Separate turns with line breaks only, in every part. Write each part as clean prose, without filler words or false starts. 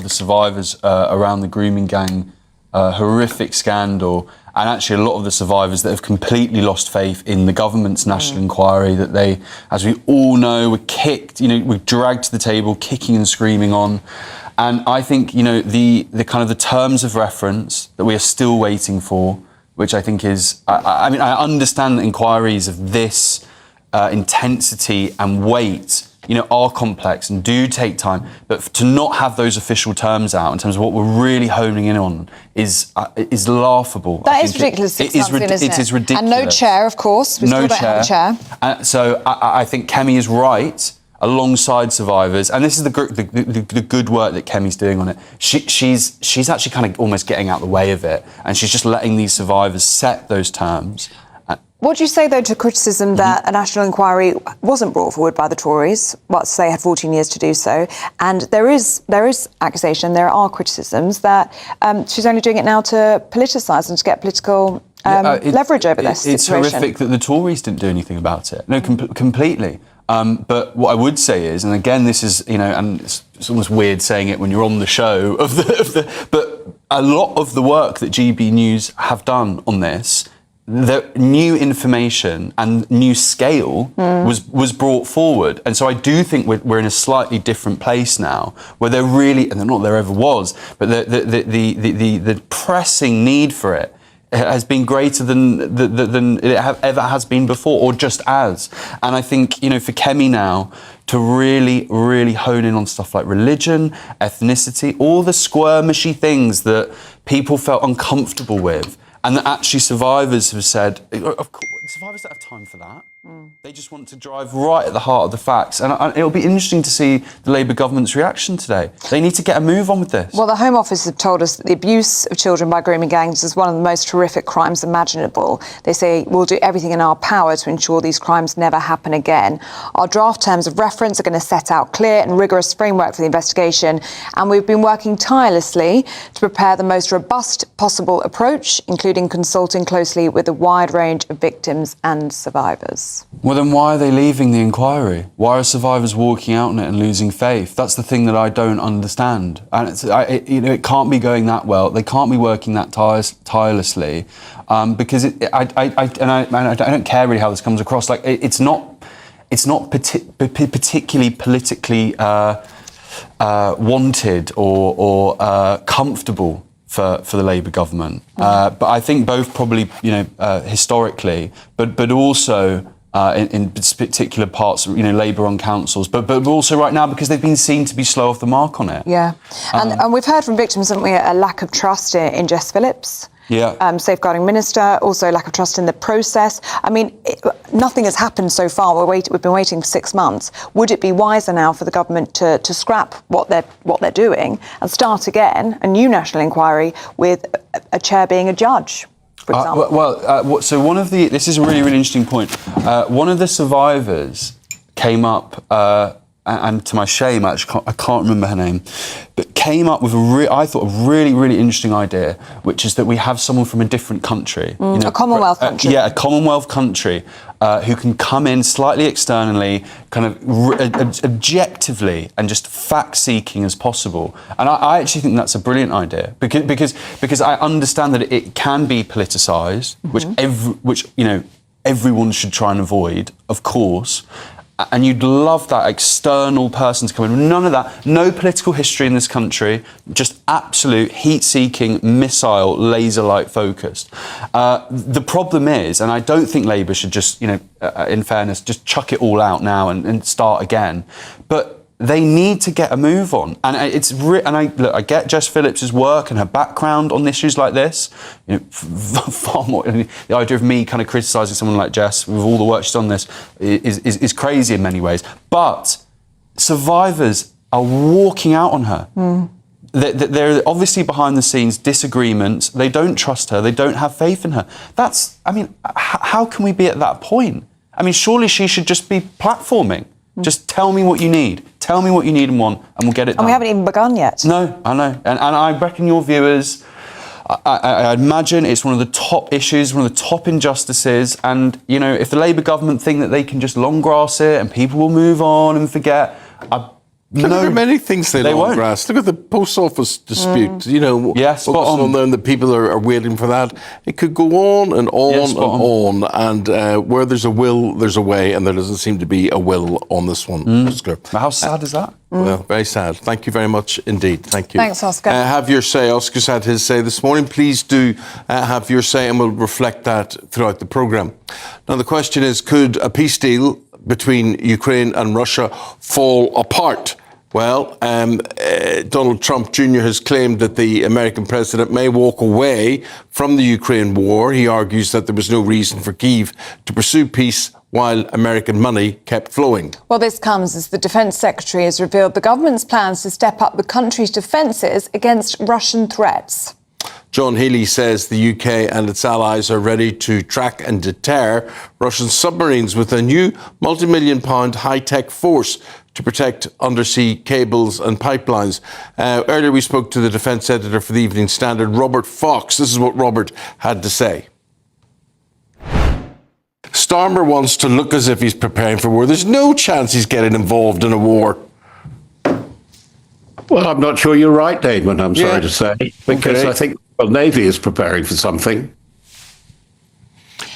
the survivors around the grooming gang horrific scandal, and actually a lot of the survivors that have completely lost faith in the government's national inquiry that they, as we all know, were kicked, were dragged to the table, kicking and screaming on. And I think, the kind of the terms of reference that we are still waiting for, which I think is, I understand that inquiries of this intensity and weight, are complex and do take time, but to not have those official terms out in terms of what we're really honing in on is laughable.
That is ridiculous. It is ridiculous. And no chair, of course. We still don't have a chair.
So I think Kemi is right, alongside survivors, and this is the good work that Kemi's doing on it. She's actually kind of almost getting out the way of it, and she's just letting these survivors set those terms.
What do you say, though, to criticism that a national inquiry wasn't brought forward by the Tories, whilst they had 14 years to do so? And there is accusation, there are criticisms that she's only doing it now to politicise and to get political leverage over this situation.
It's horrific that the Tories didn't do anything about it. No, completely. But what I would say is, and again, this is, and it's almost weird saying it when you're on the show, but a lot of the work that GB News have done on this, the new information and new scale was brought forward. And so I do think we're in a slightly different place now, where there really, and not there ever was, but the pressing need for it has been greater than it ever has been before, or just as. And I think, for Kemi now to really, really hone in on stuff like religion, ethnicity, all the squirmishy things that people felt uncomfortable with, and that actually survivors have said, of course, survivors don't have time for that. They just want to drive right at the heart of the facts. And it'll be interesting to see the Labour government's reaction today. They need to get a move on with this.
Well, the Home Office have told us that the abuse of children by grooming gangs is one of the most horrific crimes imaginable. They say we'll do everything in our power to ensure these crimes never happen again. Our draft terms of reference are going to set out clear and rigorous framework for the investigation, and we've been working tirelessly to prepare the most robust possible approach, including consulting closely with a wide range of victims and survivors.
Well, then why are they leaving the inquiry? Why are survivors walking out on it and losing faith? That's the thing that I don't understand. And it can't be going that well. They can't be working that tirelessly, because I don't care really how this comes across. Like it's not particularly politically wanted or comfortable for the Labour government. But I think both probably, historically, but also in particular parts, Labour on councils, but also right now because they've been seen to be slow off the mark on it.
Yeah, and we've heard from victims, haven't we, a lack of trust in Jess Phillips.
Yeah.
Safeguarding Minister, also lack of trust in the process. I mean, nothing has happened so far. We've been waiting for 6 months. Would it be wiser now for the government to scrap what they're doing and start again, a new national inquiry with a chair being a judge, for example?
So this is a really, really interesting point. One of the survivors came up, and to my shame, actually, I can't remember her name, but came up with I thought a really, really interesting idea, which is that we have someone from a different country.
A Commonwealth country.
A Commonwealth country who can come in slightly externally, kind of objectively and just fact-seeking as possible. And I actually think that's a brilliant idea because I understand that it can be politicised, which everyone should try and avoid, of course. And you'd love that external person to come in. None of that. No political history in this country. Just absolute heat-seeking, missile, laser-like focused. The problem is, and I don't think Labour should just, in fairness, just chuck it all out now and start again. But they need to get a move on, and I get Jess Phillips's work and her background on issues like this. Far more. The idea of me kind of criticising someone like Jess with all the work she's done this is crazy in many ways. But survivors are walking out on her. They're obviously behind the scenes disagreements. They don't trust her. They don't have faith in her. How can we be at that point? I mean, surely she should just be platforming. Just tell me what you need. Tell me what you need and want, and we'll get it done.
And we haven't even begun yet.
No, I know. And I reckon your viewers, I imagine it's one of the top issues, one of the top injustices. And, if the Labour government think that they can just long grass it and people will move on and forget,
Look, there are many things they
won't.
grasp. Look at the post office dispute. You know,
Yeah, spot on.
there, and the people are waiting for that. It could go on and on and on. And where there's a will, there's a way, and there doesn't seem to be a will on this one. Oscar.
How sad is that?
Well, very sad. Thank you very much indeed. Thank you.
Thanks, Oscar.
Have your say. Oscar's had his say this morning. Please do have your say, and we'll reflect that throughout the programme. Now, the question is, could a peace deal between Ukraine and Russia fall apart? Well, Donald Trump Jr. has claimed that the American president may walk away from the Ukraine war. He argues that there was no reason for Kyiv to pursue peace while American money kept flowing.
Well, this comes as the Defence Secretary has revealed the government's plans to step up the country's defences against Russian threats.
John Healey says the UK and its allies are ready to track and deter Russian submarines with a new multi-million-pound high-tech force to protect undersea cables and pipelines. Earlier we spoke to the defence editor for the Evening Standard, Robert Fox. This is what Robert had to say. Starmer wants to look as if he's preparing for war. There's no chance he's getting involved in a war.
Well, I'm not sure you're right, Damon, I'm sorry to say, because I think the Navy is preparing for something.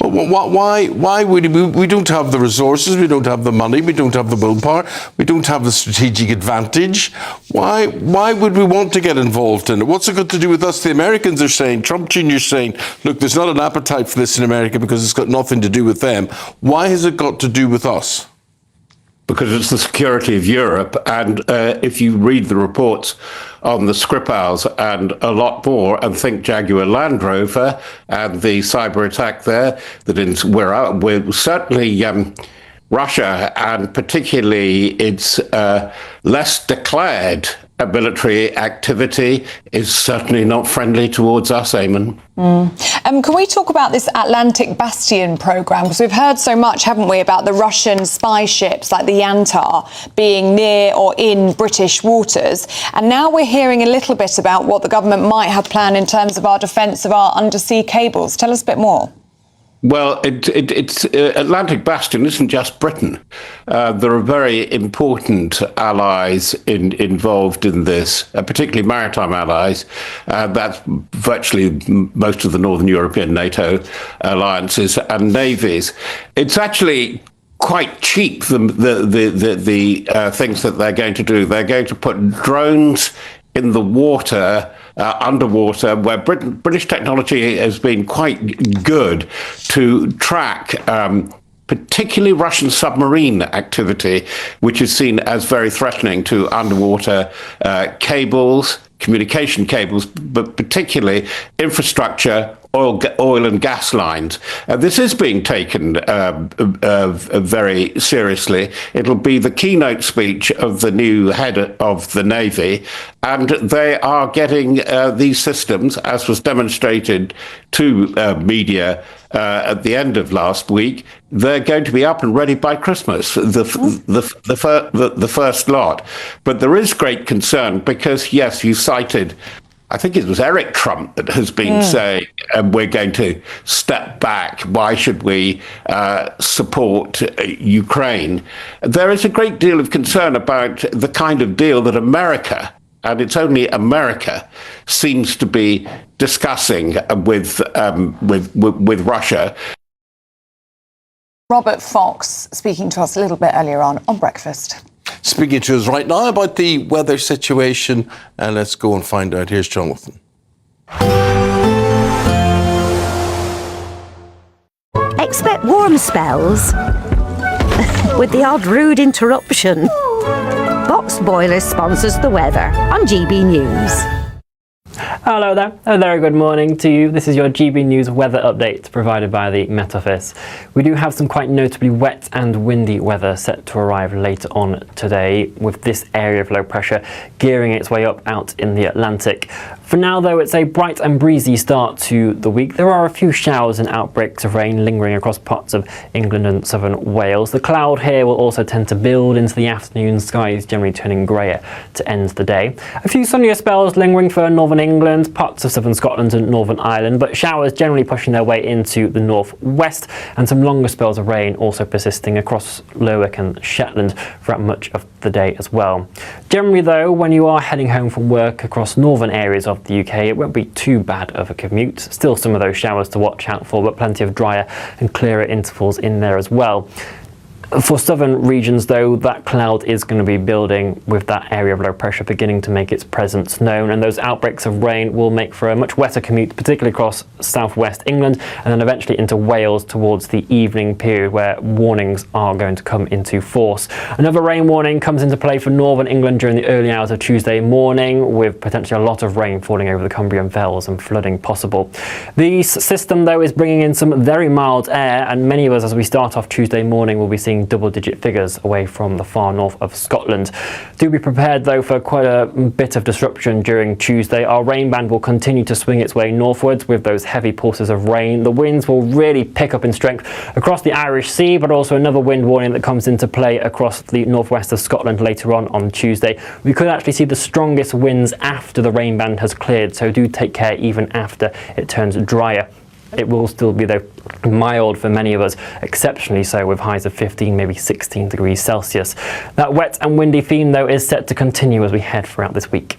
Well, why would we don't have the resources, we don't have the money, we don't have the willpower, we don't have the strategic advantage. Why would we want to get involved in it? What's it got to do with us? The Americans are saying, Trump Jr. is saying, look, there's not an appetite for this in America because it's got nothing to do with them. Why has it got to do with us?
Because it's the security of Europe, and if you read the reports on the Skripals and a lot more, and think Jaguar Land Rover and the cyber attack there, we're certainly Russia, and particularly its less declared military activity, is certainly not friendly towards us, Eamon.
Can we talk about this Atlantic Bastion programme? Because we've heard so much, haven't we, about the Russian spy ships like the Yantar being near or in British waters. And now we're hearing a little bit about what the government might have planned in terms of our defence of our undersea cables. Tell us a bit more.
Well, it's Atlantic Bastion isn't just Britain. There are very important allies involved in this, particularly maritime allies. That's virtually most of the Northern European NATO alliances and navies. It's actually quite cheap, the things that they're going to do. They're going to put drones in the water, underwater, where British technology has been quite good to track particularly Russian submarine activity, which is seen as very threatening to underwater cables, communication cables, but particularly infrastructure, oil and gas lines. This is being taken very seriously. It'll be the keynote speech of the new head of the Navy, and they are getting these systems, as was demonstrated to media at the end of last week. They're going to be up and ready by Christmas, the first lot. But there is great concern because, yes, you cited, I think it was Eric Trump that has been saying, we're going to step back. Why should we support Ukraine? There is a great deal of concern about the kind of deal that America, and it's only America, seems to be discussing with Russia.
Robert Fox speaking to us a little bit earlier on Breakfast.
Speaking to us right now about the weather situation, and let's go and find out. Here's Jonathan.
Expect warm spells with the odd rude interruption. Box Boiler sponsors the weather on GB News.
Hello there, a very good morning to you. This is your GB News weather update provided by the Met Office. We do have some quite notably wet and windy weather set to arrive later on today, with this area of low pressure gearing its way up out in the Atlantic. For now though, it's a bright and breezy start to the week. There are a few showers and outbreaks of rain lingering across parts of England and southern Wales. The cloud here will also tend to build into the afternoon, skies generally turning greyer to end the day. A few sunnier spells lingering for northern England England, parts of southern Scotland and Northern Ireland, but showers generally pushing their way into the northwest, and some longer spells of rain also persisting across Lerwick and Shetland throughout much of the day as well. Generally though, when you are heading home from work across northern areas of the UK, it won't be too bad of a commute. Still some of those showers to watch out for, but plenty of drier and clearer intervals in there as well. For southern regions though, that cloud is going to be building with that area of low pressure beginning to make its presence known, and those outbreaks of rain will make for a much wetter commute, particularly across southwest England and then eventually into Wales towards the evening period, where warnings are going to come into force. Another rain warning comes into play for northern England during the early hours of Tuesday morning, with potentially a lot of rain falling over the Cumbrian Fells and flooding possible. The system though is bringing in some very mild air, and many of us as we start off Tuesday morning will be seeing double-digit figures away from the far north of Scotland. Do be prepared though for quite a bit of disruption during Tuesday. Our rain band will continue to swing its way northwards with those heavy pulses of rain. The winds will really pick up in strength across the Irish Sea, but also another wind warning that comes into play across the northwest of Scotland later on Tuesday. We could actually see the strongest winds after the rain band has cleared, so do take care even after it turns drier. It will still be though mild for many of us, exceptionally so with highs of 15, maybe 16 degrees Celsius. That wet and windy theme though is set to continue as we head throughout this week.